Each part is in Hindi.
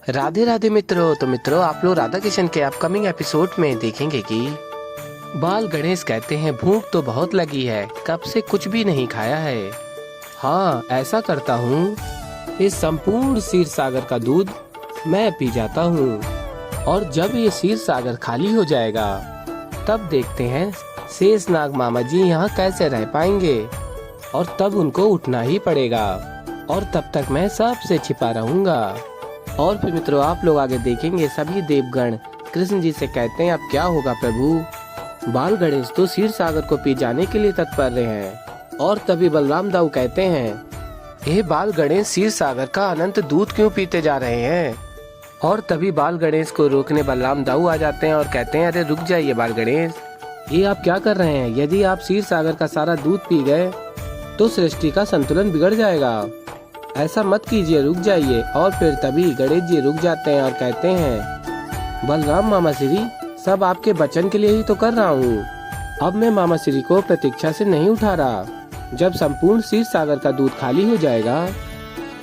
राधे राधे मित्रों। तो मित्रों, आप लोग राधा किशन के अपकमिंग एपिसोड में देखेंगे कि बाल गणेश कहते हैं भूख तो बहुत लगी है, कब से कुछ भी नहीं खाया है। हाँ, ऐसा करता हूँ, इस संपूर्ण क्षीर सागर का दूध मैं पी जाता हूँ और जब ये क्षीर सागर खाली हो जाएगा तब देखते हैं शेषनाग मामा जी यहाँ कैसे रह पाएंगे, और तब उनको उठना ही पड़ेगा और तब तक मैं सबसे छिपा रहूंगा। और फिर मित्रों, आप लोग आगे देखेंगे सभी देवगण कृष्ण जी से कहते हैं अब क्या होगा प्रभु। बाल गणेश तो क्षीर सागर को पी जाने के लिए तत्पर रहे हैं। और तभी बलराम दाऊ कहते हैं, हे बाल गणेश, क्षीर सागर का अनंत दूध क्यों पीते जा रहे हैं। और तभी बाल गणेश को रोकने बलराम दाऊ आ जाते हैं और कहते हैं, अरे रुक जाइए बाल गणेश, ये आप क्या कर रहे हैं। यदि आप क्षीर सागर का सारा दूध पी गए तो सृष्टि का संतुलन बिगड़ जाएगा, ऐसा मत कीजिए, रुक जाइए। और फिर तभी गणेश जी रुक जाते हैं और कहते हैं, बलराम मामा श्री, सब आपके वचन के लिए ही तो कर रहा हूँ। अब मैं मामा श्री को प्रतीक्षा से नहीं उठा रहा। जब संपूर्ण क्षीर सागर का दूध खाली हो जाएगा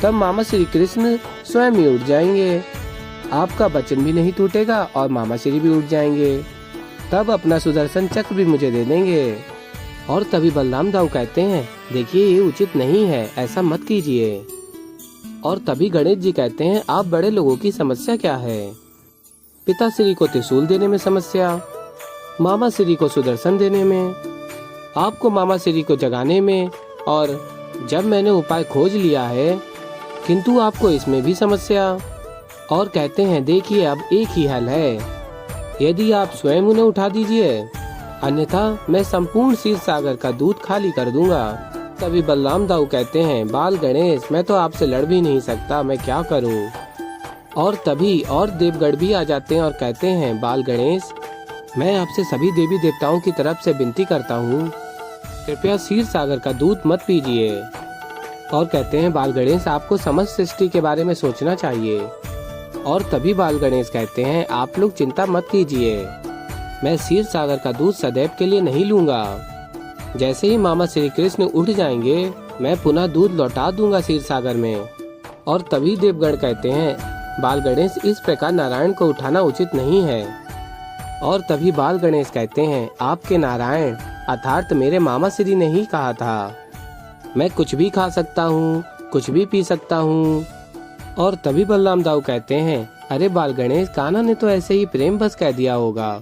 तब मामा श्री कृष्ण स्वयं ही उठ जाएंगे। आपका वचन भी नहीं टूटेगा और मामा श्री भी उठ जाएंगे। तब अपना सुदर्शन चक्र भी मुझे दे देंगे। और तभी बलराम दाऊ कहते हैं, देखिए ये उचित नहीं है, ऐसा मत कीजिए। और तभी गणेश जी कहते हैं, आप बड़े लोगों की समस्या क्या है। पिताश्री को त्रिशूल देने में समस्या, मामा श्री को सुदर्शन देने में, आपको मामा श्री को जगाने में, और जब मैंने उपाय खोज लिया है किंतु आपको इसमें भी समस्या। और कहते हैं, देखिए अब एक ही हल है, यदि आप स्वयं उन्हें उठा दीजिए, अन्यथा मैं संपूर्ण क्षीर सागर का दूध खाली कर दूंगा। तभी बलराम दाऊ कहते हैं, बाल गणेश, मैं तो आपसे लड़ भी नहीं सकता, मैं क्या करूं। और तभी और देवगण भी आ जाते हैं और कहते हैं, बाल गणेश, मैं आपसे सभी देवी देवताओं की तरफ से विनती करता हूँ, कृपया क्षीर सागर का दूध मत पीजिए। और कहते हैं, बाल गणेश, आपको समस्त सृष्टि के बारे में सोचना चाहिए। और तभी बाल गणेश कहते हैं, आप लोग चिंता मत कीजिए, मैं क्षीर सागर का दूध सदैव के लिए नहीं लूंगा। जैसे ही मामा श्री कृष्ण उठ जाएंगे मैं पुनः दूध लौटा दूंगा क्षीर सागर में। और तभी देवगण कहते हैं, बाल गणेश, इस प्रकार नारायण को उठाना उचित नहीं है। और तभी बाल गणेश कहते हैं, आपके नारायण अर्थात मेरे मामा श्री ने ही कहा था, मैं कुछ भी खा सकता हूँ, कुछ भी पी सकता हूँ। और तभी बलराम दाऊ कहते हैं, अरे बाल गणेश, कान्हा ने तो ऐसे ही प्रेम बस कह दिया होगा।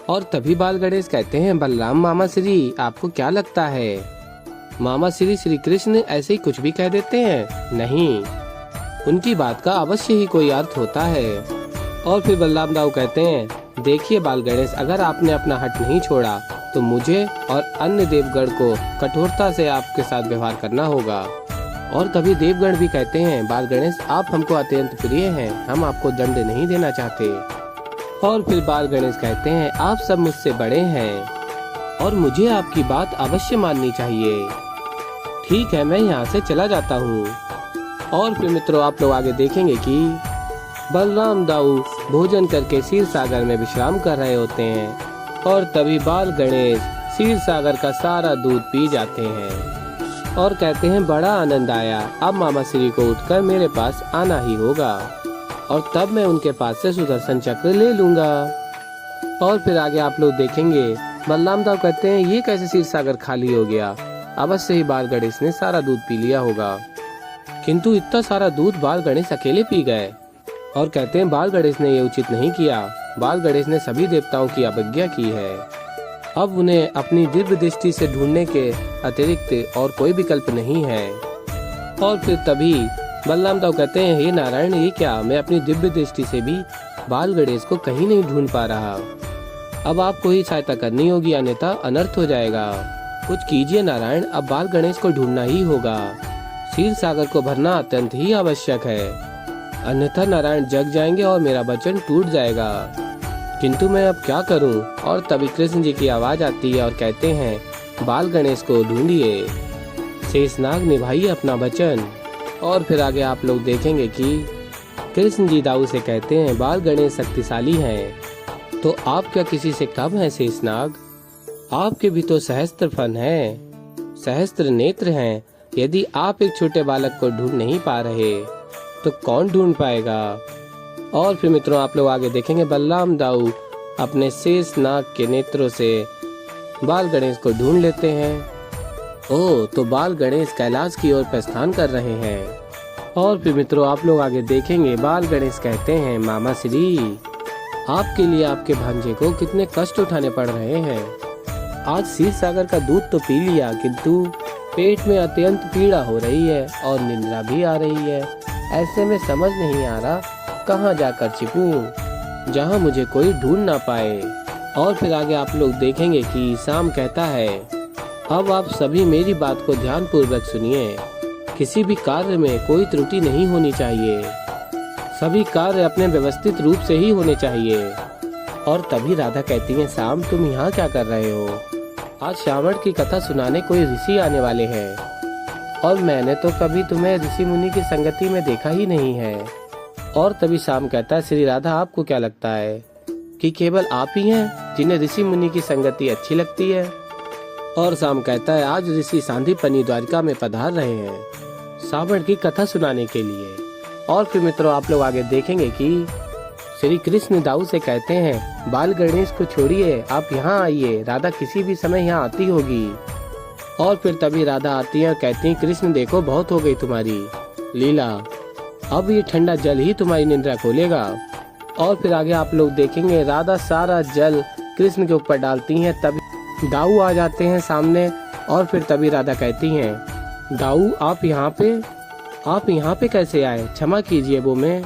और तभी बाल गणेश कहते हैं, बलराम मामा श्री, आपको क्या लगता है मामा श्री श्री कृष्ण ऐसे ही कुछ भी कह देते हैं। नहीं, उनकी बात का अवश्य ही कोई अर्थ होता है। और फिर बलराम दाऊ कहते हैं, देखिए बाल गणेश, अगर आपने अपना हट नहीं छोड़ा तो मुझे और अन्य देवगण को कठोरता से आपके साथ व्यवहार करना होगा। और तभी देवगण भी कहते हैं, बाल गणेश, आप हमको अत्यंत प्रिय हैं, हम आपको दंड नहीं देना चाहते। और फिर बाल गणेश कहते हैं, आप सब मुझसे बड़े हैं और मुझे आपकी बात अवश्य माननी चाहिए। ठीक है, मैं यहाँ से चला जाता हूँ। और फिर मित्रों, आप लोग आगे देखेंगे कि बलराम दाऊ भोजन करके क्षीर सागर में विश्राम कर रहे होते हैं। और तभी बाल गणेश क्षीर सागर का सारा दूध पी जाते हैं और कहते हैं, बड़ा आनंद आया, अब मामा श्री को उठकर मेरे पास आना ही होगा और तब मैं उनके पास से सुदर्शन चक्र ले लूंगा। और फिर आगे आप लोग देखेंगे बलराम दाऊ कहते हैं, ये कैसे क्षीर सागर खाली हो गया, अवश्य ही बाल गणेश ने सारा दूध पी लिया होगा। किंतु इतना सारा दूध बाल गणेश अकेले पी गए। और कहते हैं, बाल गणेश ने ये उचित नहीं किया, बाल गणेश ने सभी देवताओं की अवज्ञा की है। अब उन्हें अपनी दिव्य दृष्टि से ढूंढने के अतिरिक्त और कोई विकल्प नहीं है। और फिर तभी बलराम दाऊ कहते हैं, हे नारायण, ये क्या, मैं अपनी दिव्य दृष्टि से भी बाल गणेश को कहीं नहीं ढूंढ पा रहा। अब आपको ही सहायता करनी होगी, अन्यथा अनर्थ हो जाएगा। कुछ कीजिए नारायण, अब बाल गणेश को ढूंढना ही होगा, क्षीर सागर को भरना अत्यंत ही आवश्यक है, अन्यथा नारायण जग जाएंगे और मेरा वचन टूट जाएगा। किंतु मैं अब क्या करूं। और तभी कृष्ण जी की आवाज आती है और कहते हैं, बाल गणेश को ढूंढिए, शेषनाग निभाइए अपना वचन। और फिर आगे आप लोग देखेंगे कि कृष्ण जी दाऊ से कहते हैं, बाल गणेश शक्तिशाली हैं, तो आप क्या किसी से कम है शेषनाग, आपके भी तो सहस्त्र फन है, सहस्त्र नेत्र हैं। यदि आप एक छोटे बालक को ढूंढ नहीं पा रहे तो कौन ढूंढ पाएगा। और फिर मित्रों आप लोग आगे देखेंगे बलराम दाऊ अपने शेष नाग के नेत्रों से बाल गणेश को ढूंढ लेते हैं। ओह, तो बाल गणेश कैलाश की ओर प्रस्थान कर रहे हैं। और फिर मित्रों आप लोग आगे देखेंगे बाल गणेश कहते हैं, मामा श्री आपके लिए आपके भांजे को कितने कष्ट उठाने पड़ रहे हैं। आज क्षीर सागर का दूध तो पी लिया, किंतु पेट में अत्यंत पीड़ा हो रही है और निंद्रा भी आ रही है। ऐसे में समझ नहीं आ रहा कहाँ जाकर छिपूं, जहाँ मुझे कोई ढूंढ ना पाए। और फिर आगे आप लोग देखेंगे कि शाम कहता है, अब आप सभी मेरी बात को ध्यान पूर्वक सुनिए। किसी भी कार्य में कोई त्रुटि नहीं होनी चाहिए, सभी कार्य अपने व्यवस्थित रूप से ही होने चाहिए। और तभी राधा कहती है, शाम तुम यहाँ क्या कर रहे हो? आज श्रावण की कथा सुनाने कोई ऋषि आने वाले हैं और मैंने तो कभी तुम्हें ऋषि मुनि की संगति में देखा ही नहीं है। और तभी शाम कहता है, श्री राधा आपको क्या लगता है कि केवल आप ही हैं जिन्हें ऋषि मुनि की संगति अच्छी लगती है? और शाम कहता है, आज ऋषि सांदीपनि द्वारिका में पधार रहे हैं श्रावण की कथा सुनाने के लिए। और फिर मित्रों आप लोग आगे देखेंगे कि श्री कृष्ण दाऊ से कहते हैं, बाल गणेश को छोड़िए, आप यहाँ आइए, राधा किसी भी समय यहाँ आती होगी। और फिर तभी राधा आती है और कहती है, कृष्ण देखो बहुत हो गई तुम्हारी लीला, अब ये ठंडा जल ही तुम्हारी निंद्रा खोलेगा। और फिर आगे आप लोग देखेंगे राधा सारा जल कृष्ण के ऊपर डालती हैं, तभी दाऊ आ जाते हैं सामने। और फिर तभी राधा कहती हैं, दाऊ आप यहाँ पे कैसे आए? क्षमा कीजिए वो मैं।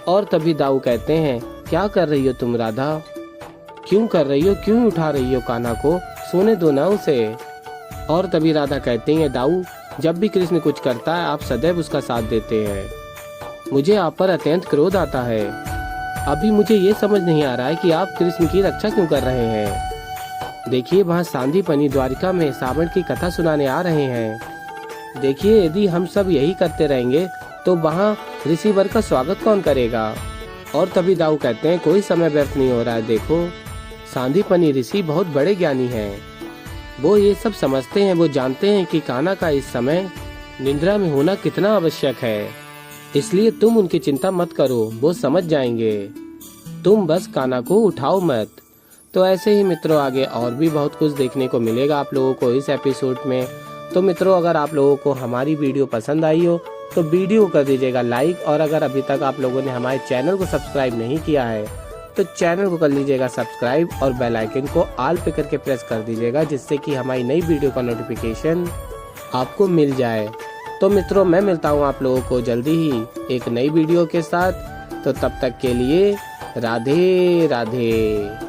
और तभी दाऊ कहते हैं, क्या कर रही हो तुम राधा? क्यों कर रही हो, क्यों उठा रही हो कान्हा को? सोने दो ना उसे। और तभी राधा कहती हैं, दाऊ जब भी कृष्ण कुछ करता है आप सदैव उसका साथ देते हैं, मुझे आप पर अत्यंत क्रोध आता है। अभी मुझे ये समझ नहीं आ रहा है कि आप कृष्ण की रक्षा क्यों कर रहे हैं। देखिए वहाँ सांदीपनि द्वारिका में श्रावण की कथा सुनाने आ रहे हैं। देखिए यदि हम सब यही करते रहेंगे तो वहाँ ऋषि वर का स्वागत कौन करेगा? और तभी दाऊ कहते हैं, कोई समय व्यर्थ नहीं हो रहा है, देखो सांदीपनि ऋषि बहुत बड़े ज्ञानी हैं, वो ये सब समझते हैं, वो जानते हैं कि कान्हा का इस समय निंद्रा में होना कितना आवश्यक है, इसलिए तुम उनकी चिंता मत करो, वो समझ जाएंगे, तुम बस कान्हा को उठाओ मत। तो ऐसे ही मित्रों आगे और भी बहुत कुछ देखने को मिलेगा आप लोगों को इस एपिसोड में। तो मित्रों अगर आप लोगों को हमारी वीडियो पसंद आई हो तो वीडियो कर दीजिएगा लाइक, और अगर अभी तक आप लोगों ने हमारे चैनल को सब्सक्राइब नहीं किया है तो चैनल को कर लीजिएगा सब्सक्राइब और बेल आइकन को ऑल पे करके प्रेस कर दीजिएगा, जिससे कि हमारी नई वीडियो का नोटिफिकेशन आपको मिल जाए। तो मित्रों मैं मिलता हूँ आप लोगों को जल्दी ही एक नई वीडियो के साथ, तो तब तक के लिए राधे राधे।